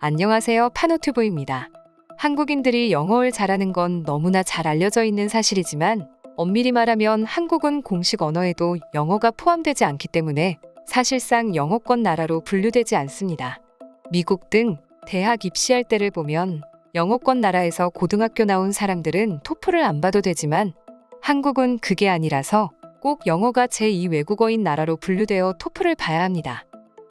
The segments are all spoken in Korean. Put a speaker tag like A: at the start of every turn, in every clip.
A: 안녕하세요. 파노튜브입니다. 한국인들이 영어를 잘하는 건 너무나 잘 알려져 있는 사실이지만 엄밀히 말하면 한국은 공식 언어에도 영어가 포함되지 않기 때문에 사실상 영어권 나라로 분류되지 않습니다. 미국 등 대학 입시할 때를 보면 영어권 나라에서 고등학교 나온 사람들은 토플을 안 봐도 되지만 한국은 그게 아니라서 꼭 영어가 제2 외국어인 나라로 분류되어 토플을 봐야 합니다.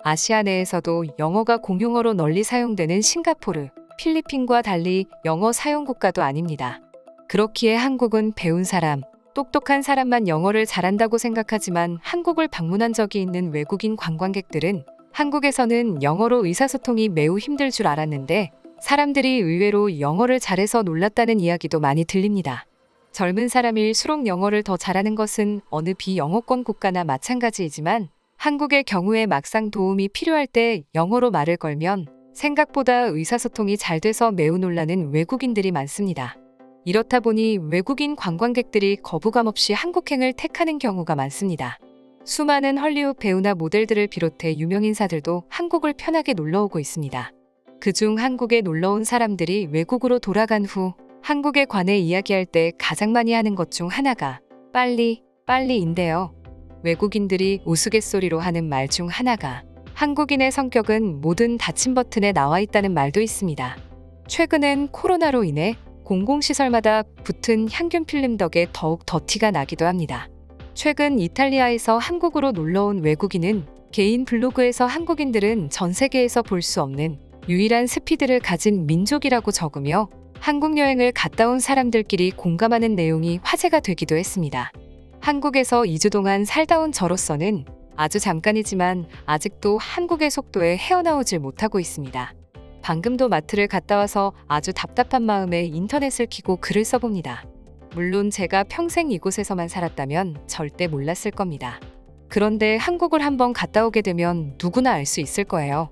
A: 아시아 내에서도 영어가 공용어로 널리 사용되는 싱가포르, 필리핀과 달리 영어 사용 국가도 아닙니다. 그렇기에 한국은 배운 사람, 똑똑한 사람만 영어를 잘한다고 생각하지만 한국을 방문한 적이 있는 외국인 관광객들은 한국에서는 영어로 의사소통이 매우 힘들 줄 알았는데 사람들이 의외로 영어를 잘해서 놀랐다는 이야기도 많이 들립니다. 젊은 사람일수록 영어를 더 잘하는 것은 어느 비영어권 국가나 마찬가지이지만 한국의 경우에 막상 도움이 필요할 때 영어로 말을 걸면 생각보다 의사소통이 잘 돼서 매우 놀라는 외국인들이 많습니다. 이렇다 보니 외국인 관광객들이 거부감 없이 한국행을 택하는 경우가 많습니다. 수많은 헐리우드 배우나 모델들을 비롯해 유명인사들도 한국을 편하게 놀러오고 있습니다. 그중 한국에 놀러온 사람들이 외국으로 돌아간 후 한국에 관해 이야기할 때 가장 많이 하는 것 중 하나가 빨리인데요. 외국인들이 우스갯소리로 하는 말 중 하나가 한국인의 성격은 모든 닫힌 버튼에 나와 있다는 말도 있습니다. 최근엔 코로나로 인해 공공시설마다 붙은 향균 필름 덕에 더욱 더 티가 나기도 합니다. 최근 이탈리아에서 한국으로 놀러온 외국인은 개인 블로그에서 한국인들은 전 세계에서 볼 수 없는 유일한 스피드를 가진 민족이라고 적으며 한국 여행을 갔다 온 사람들끼리 공감하는 내용이 화제가 되기도 했습니다. 한국에서 2주 동안 살다 온 저로서는 아주 잠깐이지만 아직도 한국의 속도에 헤어나오질 못하고 있습니다. 방금도 마트를 갔다 와서 아주 답답한 마음에 인터넷을 켜고 글을 써봅니다. 물론 제가 평생 이곳에서만 살았다면 절대 몰랐을 겁니다. 그런데 한국을 한번 갔다 오게 되면 누구나 알 수 있을 거예요.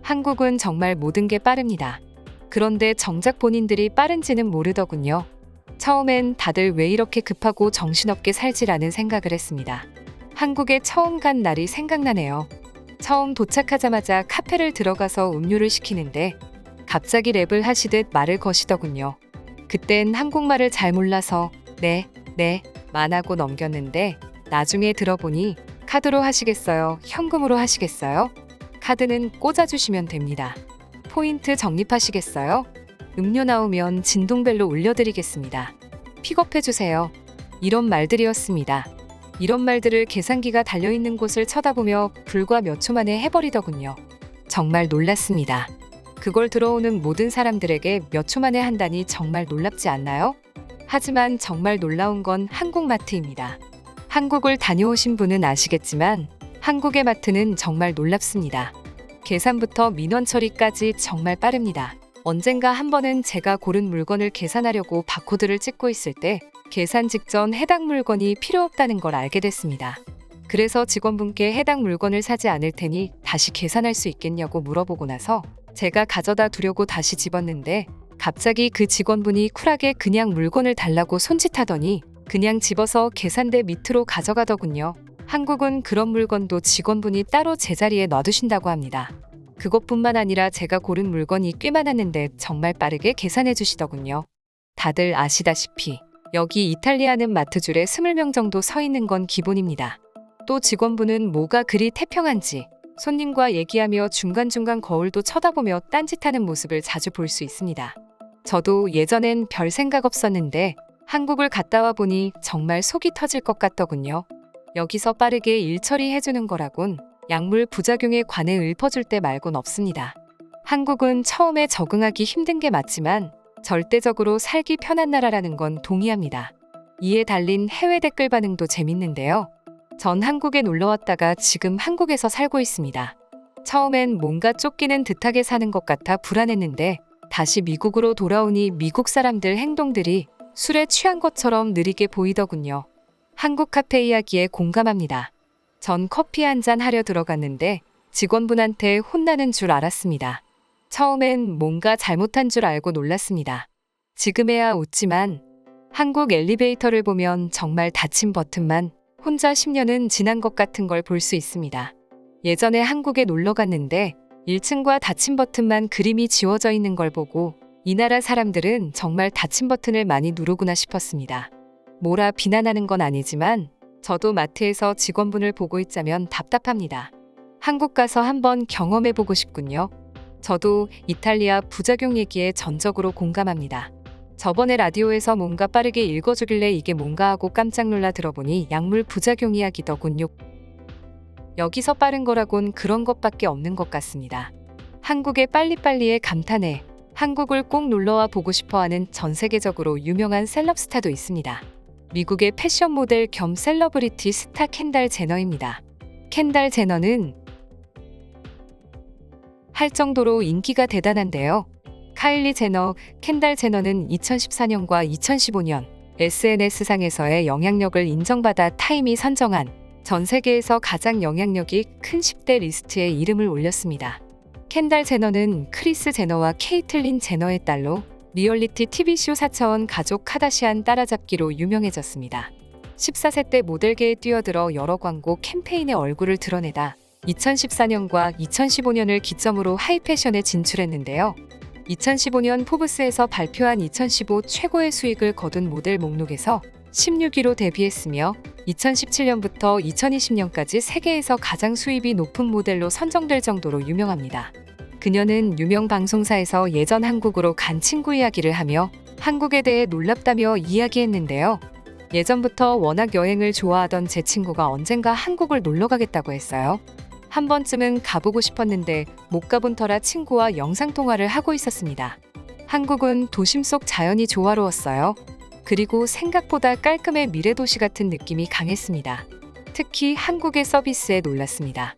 A: 한국은 정말 모든 게 빠릅니다. 그런데 정작 본인들이 빠른지는 모르더군요. 처음엔 다들 왜 이렇게 급하고 정신없게 살지라는 생각을 했습니다. 한국에 처음 간 날이 생각나네요. 처음 도착하자마자 카페를 들어가서 음료를 시키는데 갑자기 랩을 하시듯 말을 거시더군요. 그땐 한국말을 잘 몰라서 네 만 하고 넘겼는데 나중에 들어보니 카드로 하시겠어요? 현금으로 하시겠어요? 카드는 꽂아주시면 됩니다. 포인트 적립하시겠어요? 음료 나오면 진동벨로 울려드리겠습니다. 픽업해주세요. 이런 말들이었습니다. 이런 말들을 계산기가 달려있는 곳을 쳐다보며 불과 몇 초 만에 해버리더군요. 정말 놀랐습니다. 그걸 들어오는 모든 사람들에게 몇 초 만에 한다니 정말 놀랍지 않나요? 하지만 정말 놀라운 건 한국 마트입니다. 한국을 다녀오신 분은 아시겠지만 한국의 마트는 정말 놀랍습니다. 계산부터 민원 처리까지 정말 빠릅니다. 언젠가 한 번은 제가 고른 물건을 계산하려고 바코드를 찍고 있을 때 계산 직전 해당 물건이 필요 없다는 걸 알게 됐습니다. 그래서 직원분께 해당 물건을 사지 않을 테니 다시 계산할 수 있겠냐고 물어보고 나서 제가 가져다 두려고 다시 집었는데 갑자기 그 직원분이 쿨하게 그냥 물건을 달라고 손짓하더니 그냥 집어서 계산대 밑으로 가져가더군요. 한국은 그런 물건도 직원분이 따로 제자리에 놔두신다고 합니다. 그것뿐만 아니라 제가 고른 물건이 꽤 많았는데 정말 빠르게 계산해 주시더군요. 다들 아시다시피 여기 이탈리아는 마트 줄에 20명 정도 서 있는 건 기본입니다. 또 직원분은 뭐가 그리 태평한지 손님과 얘기하며 중간중간 거울도 쳐다보며 딴짓하는 모습을 자주 볼 수 있습니다. 저도 예전엔 별 생각 없었는데 한국을 갔다 와 보니 정말 속이 터질 것 같더군요. 여기서 빠르게 일 처리해주는 거라곤 약물 부작용에 관해 읊어줄 때 말곤 없습니다. 한국은 처음에 적응하기 힘든 게 맞지만 절대적으로 살기 편한 나라라는 건 동의합니다. 이에 달린 해외 댓글 반응도 재밌는데요. 전 한국에 놀러 왔다가 지금 한국에서 살고 있습니다. 처음엔 뭔가 쫓기는 듯하게 사는 것 같아 불안했는데 다시 미국으로 돌아오니 미국 사람들 행동들이 술에 취한 것처럼 느리게 보이더군요. 한국 카페 이야기에 공감합니다. 전 커피 한 잔 하려 들어갔는데 직원분한테 혼나는 줄 알았습니다. 처음엔 뭔가 잘못한 줄 알고 놀랐습니다. 지금에야 웃지만 한국 엘리베이터를 보면 정말 닫힌 버튼만 혼자 10년은 지난 것 같은 걸 볼 수 있습니다. 예전에 한국에 놀러 갔는데 1층과 닫힌 버튼만 그림이 지워져 있는 걸 보고 이 나라 사람들은 정말 닫힌 버튼을 많이 누르구나 싶었습니다. 뭐라 비난하는 건 아니지만 저도 마트에서 직원분을 보고 있자면 답답합니다. 한국 가서 한번 경험해보고 싶군요. 저도 이탈리아 부작용 얘기에 전적으로 공감합니다. 저번에 라디오에서 뭔가 빠르게 읽어주길래 이게 뭔가 하고 깜짝 놀라 들어보니 약물 부작용 이야기더군요. 여기서 빠른 거라곤 그런 것밖에 없는 것 같습니다. 한국의 빨리빨리에 감탄해 한국을 꼭 놀러와 보고 싶어하는 전 세계적으로 유명한 셀럽 스타도 있습니다. 미국의 패션 모델 겸 셀러브리티 스타 켄달 제너입니다. 켄달 제너는 할 정도로 인기가 대단한데요. 카일리 제너, 켄달 제너는 2014년과 2015년 SNS상에서의 영향력을 인정받아 타임이 선정한 전 세계에서 가장 영향력이 큰 10대 리스트에 이름을 올렸습니다. 켄달 제너는 크리스 제너와 케이틀린 제너의 딸로 리얼리티 TV쇼 4차원 가족 카다시안 따라잡기로 유명해졌습니다. 14세 때 모델계에 뛰어들어 여러 광고 캠페인에 얼굴을 드러내다 2014년과 2015년을 기점으로 하이패션에 진출했는데요. 2015년 포브스에서 발표한 2015 최고의 수익을 거둔 모델 목록에서 16위로 데뷔했으며 2017년부터 2020년까지 세계에서 가장 수입이 높은 모델로 선정될 정도로 유명합니다. 그녀는 유명 방송사에서 예전 한국으로 간 친구 이야기를 하며 한국에 대해 놀랍다며 이야기했는데요. 예전부터 워낙 여행을 좋아하던 제 친구가 언젠가 한국을 놀러 가겠다고 했어요. 한 번쯤은 가보고 싶었는데 못 가본 터라 친구와 영상통화를 하고 있었습니다. 한국은 도심 속 자연이 조화로웠어요. 그리고 생각보다 깔끔해 미래도시 같은 느낌이 강했습니다. 특히 한국의 서비스에 놀랐습니다.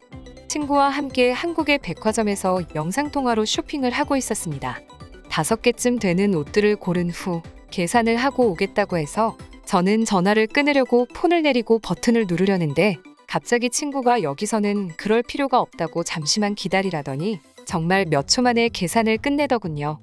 A: 친구와 함께 한국의 백화점에서 영상통화로 쇼핑을 하고 있었습니다. 5개쯤 되는 옷들을 고른 후 계산을 하고 오겠다고 해서 저는 전화를 끊으려고 폰을 내리고 버튼을 누르려는데 갑자기 친구가 여기서는 그럴 필요가 없다고 잠시만 기다리라더니 정말 몇 초 만에 계산을 끝내더군요.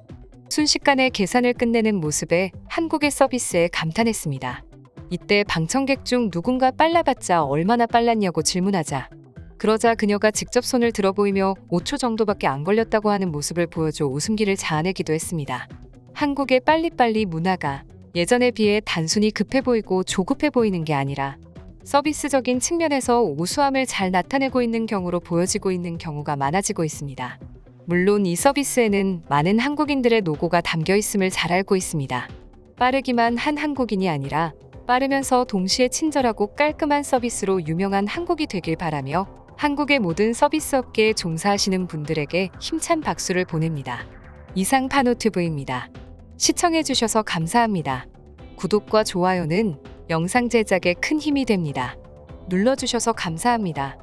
A: 순식간에 계산을 끝내는 모습에 한국의 서비스에 감탄했습니다. 이때 방청객 중 누군가 빨라봤자 얼마나 빨랐냐고 질문하자 그러자 그녀가 직접 손을 들어 보이며 5초 정도밖에 안 걸렸다고 하는 모습을 보여줘 웃음기를 자아내기도 했습니다. 한국의 빨리빨리 문화가 예전에 비해 단순히 급해 보이고 조급해 보이는 게 아니라 서비스적인 측면에서 우수함을 잘 나타내고 있는 경우로 보여지고 있는 경우가 많아지고 있습니다. 물론 이 서비스에는 많은 한국인들의 노고가 담겨 있음을 잘 알고 있습니다. 빠르기만 한 한국인이 아니라 빠르면서 동시에 친절하고 깔끔한 서비스로 유명한 한국이 되길 바라며 한국의 모든 서비스 업계에 종사하시는 분들에게 힘찬 박수를 보냅니다. 이상 파노튜브입니다. 시청해주셔서 감사합니다. 구독과 좋아요는 영상 제작에 큰 힘이 됩니다. 눌러주셔서 감사합니다.